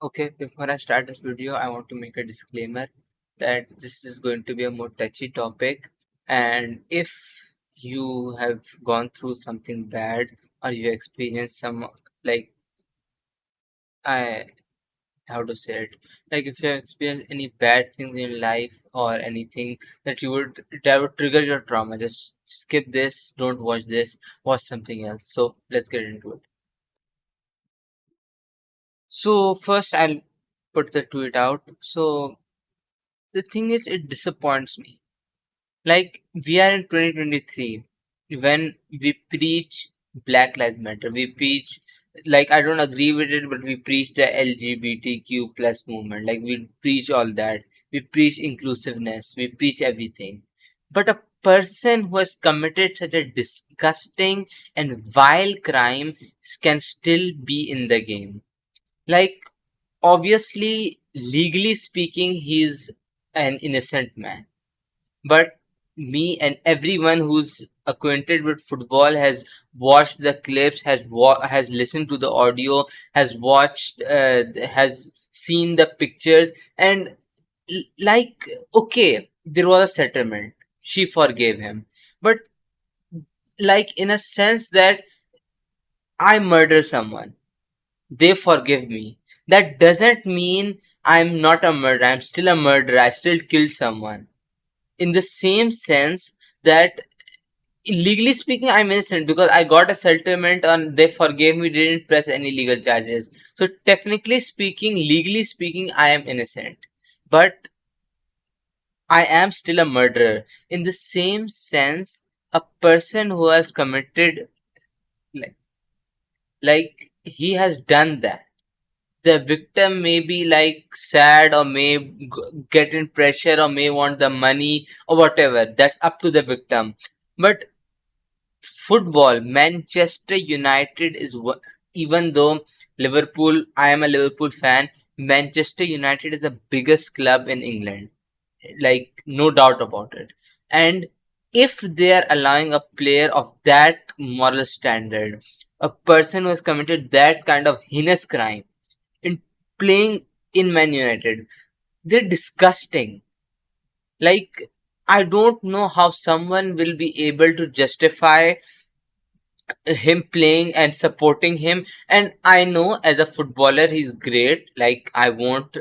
Okay, before I start this video, I want to make a disclaimer that this is going to be a more touchy topic. And if you have gone through something bad or you experienced some, like, I, how to say it, like if you have experienced any bad things in life or anything that would trigger your trauma, just skip this, don't watch this, watch something else. So let's get into it. So, first, I'll put the tweet out. So, the thing is, it disappoints me. Like, we are in 2023 when we preach Black Lives Matter. We preach, like, I don't agree with it, but we preach the LGBTQ plus movement. Like, we preach all that. We preach inclusiveness. We preach everything. But a person who has committed such a disgusting and vile crime can still be in the game. Like, obviously, legally speaking, he's an innocent man. But me and everyone who's acquainted with football has watched the clips, has listened to the audio, has watched, has seen the pictures, and like, okay, there was a settlement. She forgave him, but like in a sense that I murder someone, they forgive me. That doesn't mean I'm not a murderer. I'm still a murderer. I still killed someone. In the same sense that, legally speaking, I'm innocent because I got a settlement and they forgave me, didn't press any legal charges. So technically speaking, legally speaking, I am innocent. But I am still a murderer. In the same sense, a person who has committed, like, he has done that, the victim may be like sad or may get in pressure or may want the money or whatever. That's up to the victim. But football, Manchester United is even though Liverpool, I am a Liverpool fan. Manchester United is the biggest club in England, like no doubt about it. And if they are allowing a player of that moral standard, a person who has committed that kind of heinous crime in playing in Man United, they're disgusting. Like, I don't know how someone will be able to justify him playing and supporting him. And I know as a footballer he's great, like I won't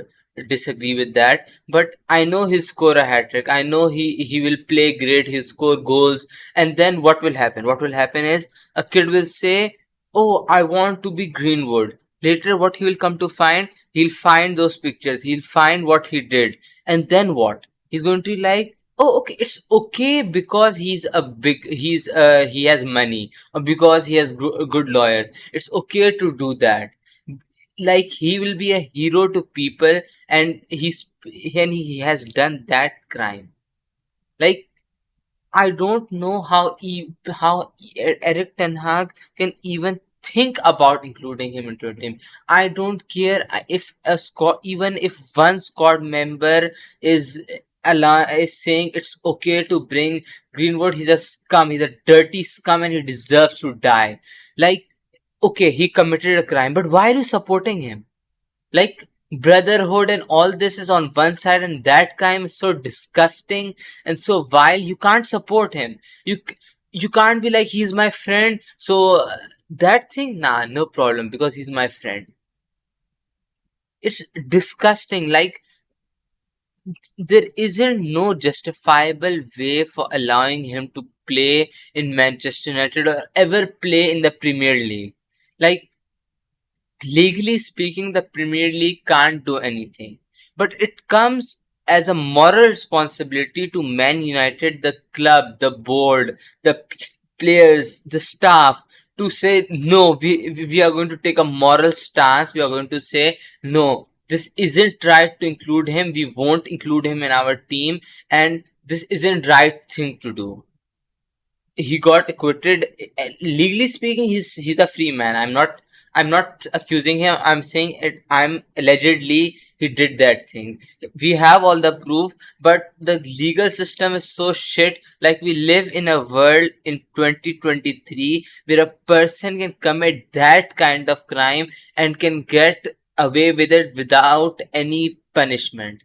disagree with that, but I know he'll score a hat trick. I know he will play great, he'll score goals. And then what will happen is a kid will say, oh, I want to be Greenwood. Later what he will come to find, he'll find those pictures, he'll find what he did. And then what he's going to be like, oh, okay, it's okay because he has money, or because he has good lawyers. It's okay to do that. Like, he will be a hero to people, and he has done that crime. Like, I don't know how Eric Ten Hag can even think about including him into a team. I don't care if a squad, even if one squad member is is saying it's okay to bring Greenwood. He's a scum. He's a dirty scum, and he deserves to die. Like, okay, he committed a crime, but why are you supporting him? Like, brotherhood and all this is on one side, and that crime is so disgusting and so vile. You can't support him. You can't be like, he's my friend, so that thing, nah, no problem, because he's my friend. It's disgusting. Like, there isn't no justifiable way for allowing him to play in Manchester United or ever play in the Premier League. Like, legally speaking, the Premier League can't do anything. But it comes as a moral responsibility to Man United, the club, the board, the players, the staff, to say, no, we are going to take a moral stance. We are going to say, no, this isn't right to include him. We won't include him in our team. And this isn't right thing to do. He got acquitted. Legally speaking, he's a free man. I'm not accusing him. I'm saying it. I'm allegedly he did that thing. We have all the proof, but the legal system is so shit. Like, we live in a world in 2023 where a person can commit that kind of crime and can get away with it without any punishment.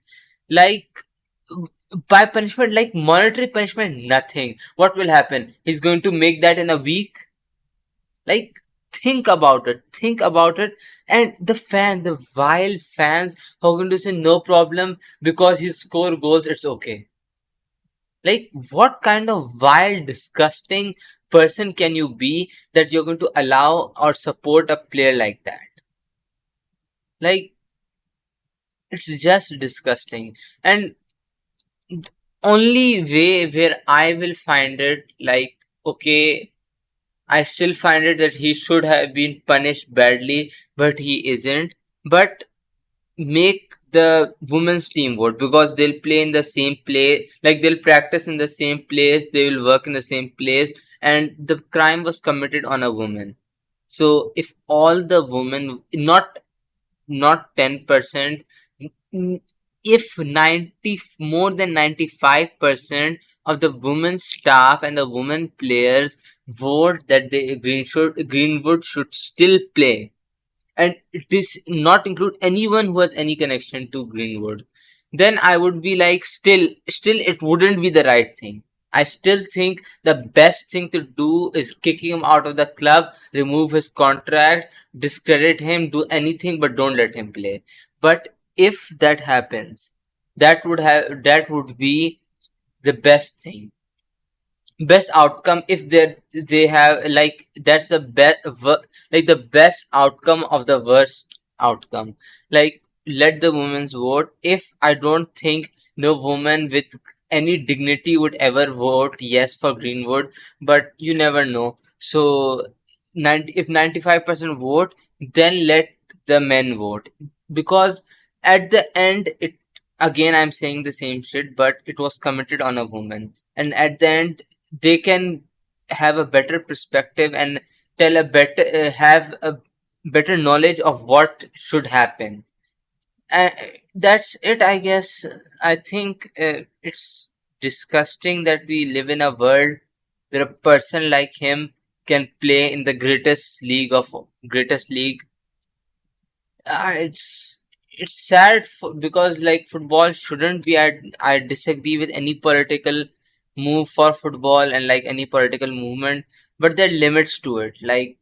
Like, by punishment, like monetary punishment, nothing. What will happen? He's going to make that in a week? Like, think about it. And the wild fans who are going to say no problem because he score goals, it's okay. Like, what kind of wild, disgusting person can you be that you're going to allow or support a player like that? Like, it's just disgusting. And only way where I will find it, like, okay, I still find it that he should have been punished badly, but he isn't. But make the women's team vote, because they'll play in the same place, like they'll practice in the same place, they will work in the same place, and the crime was committed on a woman. So if all the women, not 10%, if 90, more than 95% of the women staff and the women players vote that Greenwood should still play, and this not include anyone who has any connection to Greenwood, then I would be like, still it wouldn't be the right thing. I still think the best thing to do is kicking him out of the club, remove his contract, discredit him, do anything, but don't let him play. But if that happens, that would be the best thing, best outcome. If they have, like, that's the best, like the best outcome of the worst outcome. Like, let the women's vote. If I don't think no woman with any dignity would ever vote yes for Greenwood, but you never know. So 90, if 95% vote, then let the men vote, because at the end, it, again, I'm saying the same shit, but it was committed on a woman, and at the end they can have a better perspective and tell a better have a better knowledge of what should happen. uh, that's it, I guess. I think it's disgusting that we live in a world where a person like him can play in the greatest league. It's sad because, like, football shouldn't be. I disagree with any political move for football and like any political movement, but there are limits to it. Like,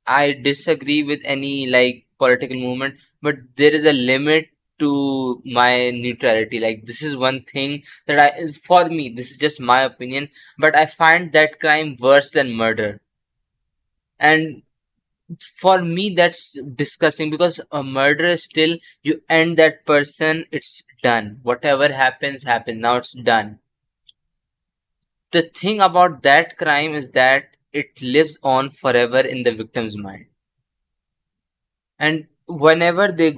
I disagree with any like political movement, but there is a limit to my neutrality. Like, this is one thing that for me, this is just my opinion, but I find that crime worse than murder. And for me, that's disgusting, because a murder is still, you end that person, it's done. Whatever happens, now it's done. The thing about that crime is that it lives on forever in the victim's mind. And whenever they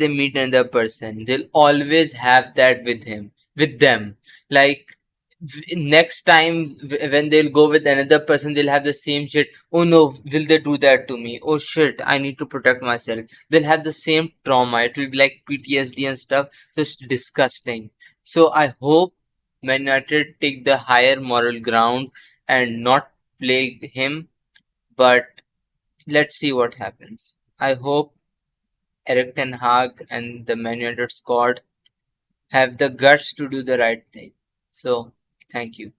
meet another person, they'll always have that with them. Like, next time when they'll go with another person, they'll have the same shit. Oh no, will they do that to me? Oh shit, I need to protect myself. They'll have the same trauma. It will be like PTSD and stuff. So it's disgusting. So I hope Man United take the higher moral ground and not play him. But let's see what happens. I hope Eric Ten Hag and the Man United squad have the guts to do the right thing. So, thank you.